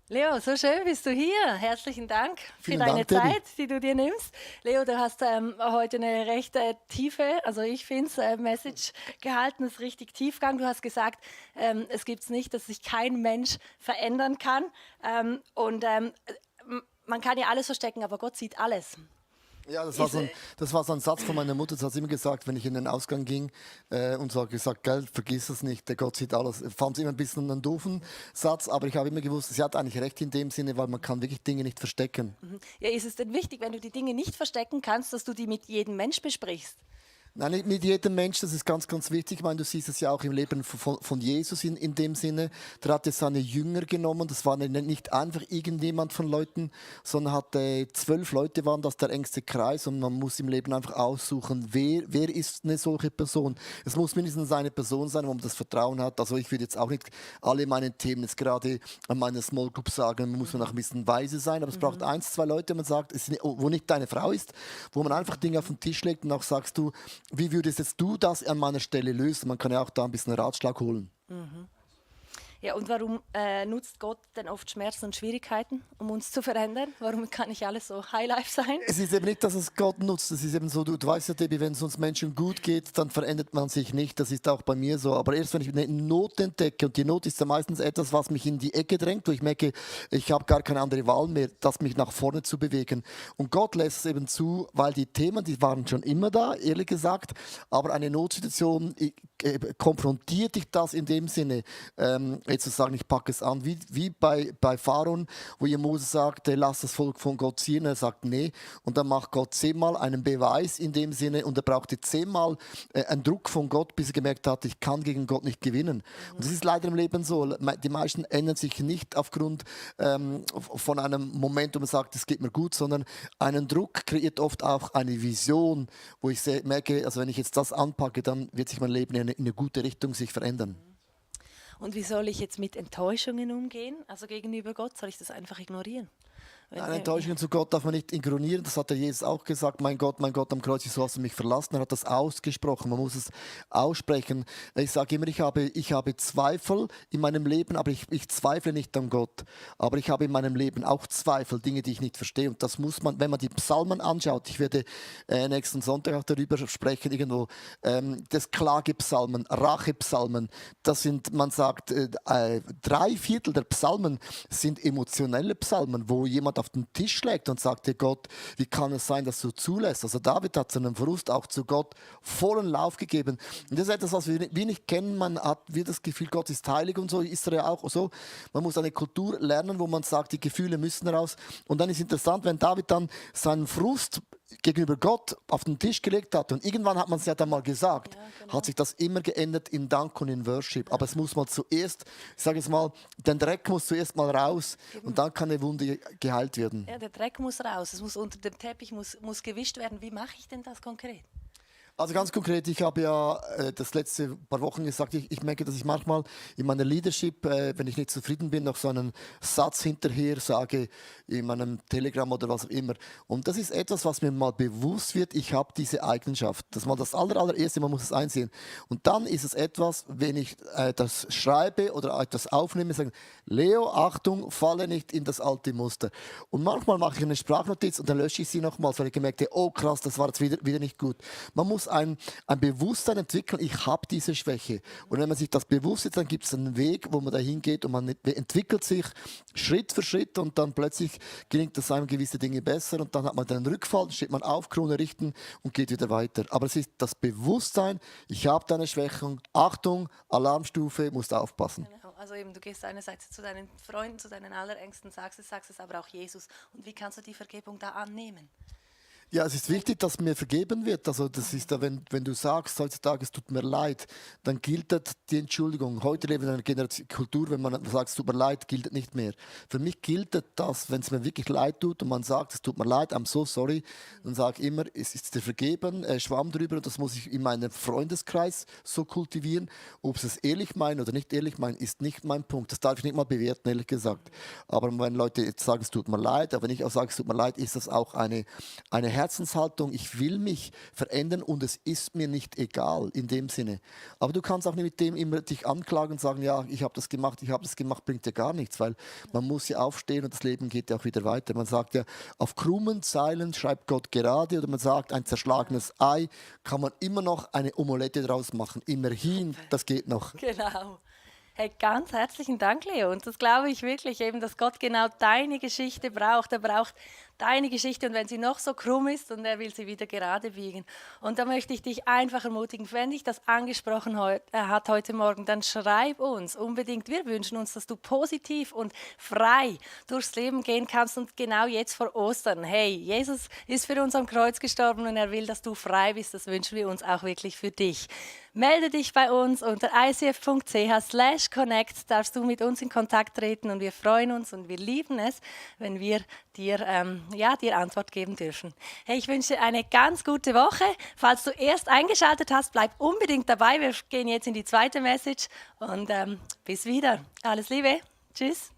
Leo, so schön bist du hier. Herzlichen Dank für Vielen deine Dank, Debbie. Zeit, die du dir nimmst. Leo, du hast heute eine recht tiefe, also ich finde es, Message gehalten, ist richtig Tiefgang. Du hast gesagt, es gibt es nicht, dass sich kein Mensch verändern kann. Man kann ja alles verstecken, aber Gott sieht alles. Ja, Ist, das war so ein Satz von meiner Mutter. Das hat sie immer gesagt, wenn ich in den Ausgang ging und so hat gesagt, gell, vergiss es nicht, der Gott sieht alles. Ich fand es immer ein bisschen einen doofen Satz, aber ich habe immer gewusst, sie hat eigentlich recht in dem Sinne, weil man kann wirklich Dinge nicht verstecken. ja, ist es denn wichtig, wenn du die Dinge nicht verstecken kannst, dass du die mit jedem Mensch besprichst? Nein, nicht mit jedem Mensch, das ist ganz, ganz wichtig. Ich meine, du siehst es ja auch im Leben von Jesus in dem Sinne. Der hat jetzt seine Jünger genommen, das war nicht einfach irgendjemand von Leuten, sondern hat 12 Leute waren das der engste Kreis und man muss im Leben einfach aussuchen, wer ist eine solche Person. Es muss mindestens eine Person sein, wo man das Vertrauen hat. Also ich würde jetzt auch nicht alle meine Themen jetzt gerade an meiner Small Group sagen, man muss man auch ein bisschen weise sein, aber es braucht eins, zwei Leute, man sagt, wo nicht deine Frau ist, wo man einfach Dinge auf den Tisch legt und auch sagst du, wie würdest jetzt du das an meiner Stelle lösen? Man kann ja auch da ein bisschen Ratschlag holen. Ja, und warum nutzt Gott denn oft Schmerzen und Schwierigkeiten, um uns zu verändern? Warum kann nicht alles so Highlife sein? Es ist eben nicht, dass es Gott nutzt. Es ist eben so, du weißt ja, Debbie, wenn es uns Menschen gut geht, dann verändert man sich nicht. Das ist auch bei mir so. Aber erst wenn ich eine Not entdecke, und die Not ist ja meistens etwas, was mich in die Ecke drängt, wo ich merke, ich habe gar keine andere Wahl mehr, das mich nach vorne zu bewegen. Und Gott lässt es eben zu, weil die Themen, die waren schon immer da, ehrlich gesagt. Aber eine Notsituation konfrontiert dich das in dem Sinne, jetzt zu sagen, ich packe es an, wie bei Pharaon, wo ihr Mose sagt, lass das Volk von Gott ziehen. Er sagt, nee. Und dann macht Gott 10-mal einen Beweis in dem Sinne und er brauchte 10-mal einen Druck von Gott, bis er gemerkt hat, ich kann gegen Gott nicht gewinnen. Und das ist leider im Leben so. Die meisten ändern sich nicht aufgrund von einem Moment, wo man sagt, es geht mir gut, sondern einen Druck kreiert oft auch eine Vision, wo ich merke, also wenn ich jetzt das anpacke, dann wird sich mein Leben in eine gute Richtung sich verändern. Und wie soll ich jetzt mit Enttäuschungen umgehen? Also gegenüber Gott, soll ich das einfach ignorieren? Wenn, Nein, Enttäuschungen zu Gott darf man nicht ignorieren. Das hat der Jesus auch gesagt. Mein Gott, am Kreuz, wieso hast du mich verlassen? Er hat das ausgesprochen. Man muss es aussprechen. Ich sage immer, ich habe Zweifel in meinem Leben, aber ich zweifle nicht an Gott. Aber ich habe in meinem Leben auch Zweifel, Dinge, die ich nicht verstehe. Und das muss man, wenn man die Psalmen anschaut, ich werde nächsten Sonntag auch darüber sprechen, irgendwo, das Klagepsalmen, Rachepsalmen, das sind, man sagt, 3/4 der Psalmen sind emotionelle Psalmen, wo jemand auf den Tisch schlägt und sagt, hey Gott, wie kann es sein, dass du zulässt? Also David hat seinen Frust auch zu Gott vollen Lauf gegeben. Und das ist etwas, was wir nicht kennen. Man hat wie das Gefühl, Gott ist heilig und so, ist er ja auch so. Man muss eine Kultur lernen, wo man sagt, die Gefühle müssen raus. Und dann ist interessant, wenn David dann seinen Frust gegenüber Gott auf den Tisch gelegt hat. Und irgendwann hat man es ja dann mal gesagt, ja, genau. hat sich das immer geändert in Dank und in Worship. Aber es muss mal zuerst, ich sage jetzt mal, den Dreck muss zuerst mal raus und dann kann eine Wunde geheilt werden. Ja, der Dreck muss raus, es muss unter dem Teppich muss gewischt werden. Wie mache ich denn das konkret? Also ganz konkret, ich habe ja das letzte paar Wochen gesagt, ich merke, dass ich manchmal in meiner Leadership, wenn ich nicht zufrieden bin, noch so einen Satz hinterher sage in meinem Telegram oder was auch immer. Und das ist etwas, was mir mal bewusst wird, ich habe diese Eigenschaft. Das ist mal das allererste, man muss es einsehen. Und dann ist es etwas, wenn ich das schreibe oder etwas aufnehme, sagen, Leo, Achtung, falle nicht in das alte Muster. Und manchmal mache ich eine Sprachnotiz und dann lösche ich sie nochmals, weil ich gemerkt habe, oh krass, das war jetzt wieder nicht gut. Man muss ein Bewusstsein entwickeln, ich habe diese Schwäche. Und wenn man sich das bewusst ist, dann gibt es einen Weg, wo man dahin geht und man entwickelt sich Schritt für Schritt und dann plötzlich gelingt es einem gewisse Dinge besser und dann hat man einen Rückfall, steht man auf, Krone richten und geht wieder weiter. Aber es ist das Bewusstsein, ich habe da eine Schwäche, Achtung, Alarmstufe, musst aufpassen. Genau. Also eben, du gehst einerseits zu deinen Freunden, zu deinen Allerängsten, sagst es aber auch Jesus. Und wie kannst du die Vergebung da annehmen? Ja, es ist wichtig, dass mir vergeben wird. Also das ist da, wenn du sagst heutzutage, es tut mir leid, dann gilt die Entschuldigung. Heute leben wir in einer Kultur, wenn man sagt, es tut mir leid, gilt nicht mehr. Für mich gilt das, wenn es mir wirklich leid tut und man sagt, es tut mir leid, I'm so sorry, dann sage ich immer, es ist dir vergeben, Schwamm drüber und das muss ich in meinem Freundeskreis so kultivieren. Ob sie es ehrlich meinen oder nicht ehrlich meinen, ist nicht mein Punkt. Das darf ich nicht mal bewerten, ehrlich gesagt. Aber wenn Leute jetzt sagen, es tut mir leid, aber wenn ich auch sage, es tut mir leid, ist das auch eine Herzenshaltung, ich will mich verändern und es ist mir nicht egal in dem Sinne. Aber du kannst auch nicht mit dem immer dich anklagen und sagen, ja, ich habe das gemacht, bringt ja gar nichts, weil man muss ja aufstehen und das Leben geht ja auch wieder weiter. Man sagt ja, auf krummen Zeilen schreibt Gott gerade oder man sagt, ein zerschlagenes Ei kann man immer noch eine Omelette draus machen. Immerhin, das geht noch. Genau. Hey, ganz herzlichen Dank, Leo. Und das glaube ich wirklich eben, dass Gott genau deine Geschichte braucht. Er braucht deine Geschichte und wenn sie noch so krumm ist und er will sie wieder gerade biegen. Und da möchte ich dich einfach ermutigen, wenn dich das angesprochen hat heute Morgen, dann schreib uns unbedingt. Wir wünschen uns, dass du positiv und frei durchs Leben gehen kannst und genau jetzt vor Ostern. Hey, Jesus ist für uns am Kreuz gestorben und er will, dass du frei bist. Das wünschen wir uns auch wirklich für dich. Melde dich bei uns unter icf.ch/connect, darfst du mit uns in Kontakt treten und wir freuen uns und wir lieben es, wenn wir dir Antwort geben dürfen. Hey, ich wünsche dir eine ganz gute Woche. Falls du erst eingeschaltet hast, bleib unbedingt dabei. Wir gehen jetzt in die zweite Message und bis wieder. Alles Liebe. Tschüss.